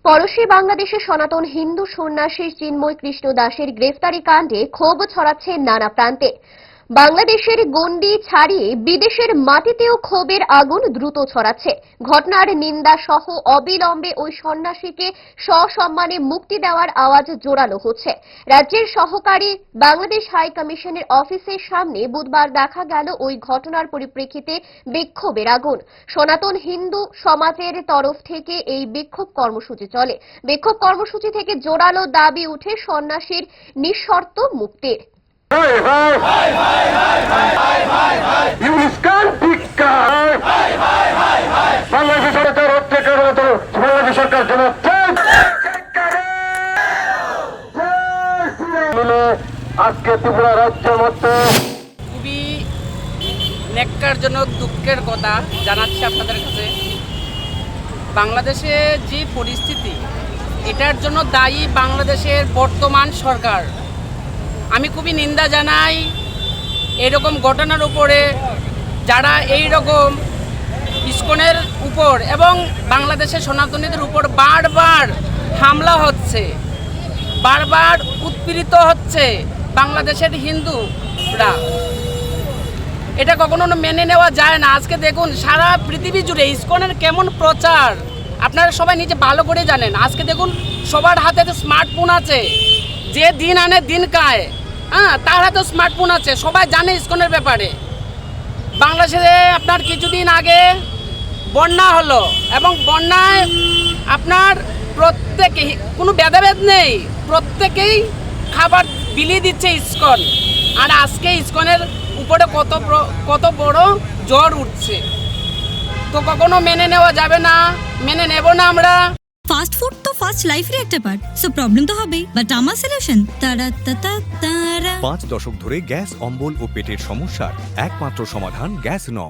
পড়শি বাংলাদেশের সনাতন হিন্দু সন্ন্যাসী চিন্ময় কৃষ্ণ দাসের গ্রেফতারি কাণ্ডে ক্ষোভ ছড়াচ্ছে নানা প্রান্তে। বাংলাদেশের গণ্ডি ছাড়িয়ে বিদেশের মাটিতেও ক্ষোভের আগুন দ্রুত ছড়াচ্ছে। ঘটনার নিন্দা সহ অবিলম্বে ওই সন্ন্যাসীকে সসম্মানে মুক্তি দেওয়ার আওয়াজ জোরালো হচ্ছে। রাজ্যের সহকারী বাংলাদেশ হাই কমিশনের অফিসের সামনে বুধবার দেখা গেল ওই ঘটনার পরিপ্রেক্ষিতে বিক্ষোভের আগুন। সনাতন হিন্দু সমাজের তরফ থেকে এই বিক্ষোভ কর্মসূচি চলে। বিক্ষোভ কর্মসূচি থেকে জোরালো দাবি উঠে সন্ন্যাসীর নিঃশর্ত মুক্তির। আজকে ত্রিপুরা রাজ্যের মধ্যে খুবই ন্যাক্কারজনক দুঃখের কথা জানাচ্ছি আপনাদের কাছে। বাংলাদেশে যে পরিস্থিতি, এটার জন্য দায়ী বাংলাদেশের বর্তমান সরকার। আমি খুবই নিন্দা জানাই এরকম ঘটনার উপরে, যারা এই রকম ইসকনের উপর এবং বাংলাদেশের সনাতনীদের উপর বারবার হামলা হচ্ছে, বারবার উৎপীড়িত হচ্ছে বাংলাদেশের হিন্দুরা। এটা কখনো মেনে নেওয়া যায় না। আজকে দেখুন সারা পৃথিবী জুড়ে ইসকনের কেমন প্রচার, আপনারা সবাই নিজে ভালো করে জানেন। আজকে দেখুন সবার হাতে তো স্মার্টফোন আছে, যে দিন আনে দিন খায়, তার হাতে স্মার্টফোন আছে, সবাই জানে ইসকনের ব্যাপারে। বাংলাদেশে আপনার কিছুদিন আগে বন্যা হলো এবং বন্যায় আপনার প্রত্যেকেই, কোনো ভেদাভেদ নেই, প্রত্যেকেই খাবার বিলিয়ে দিচ্ছে ইসকন। আর আজকে ইসকনের উপরে কত বড় জ্বর উঠছে, তো কখনো মেনে নেওয়া যাবে না, মেনে নেব না আমরা। ফাস্ট ফুড তো ফাস্ট লাইফের একটা পার্ট, সো প্রবলেম তো হবেই, বাট আমার সলিউশন তারা। 5 দশক ধরে গ্যাস অম্বল ও পেটের সমস্যার একমাত্র সমাধান গ্যাস নল।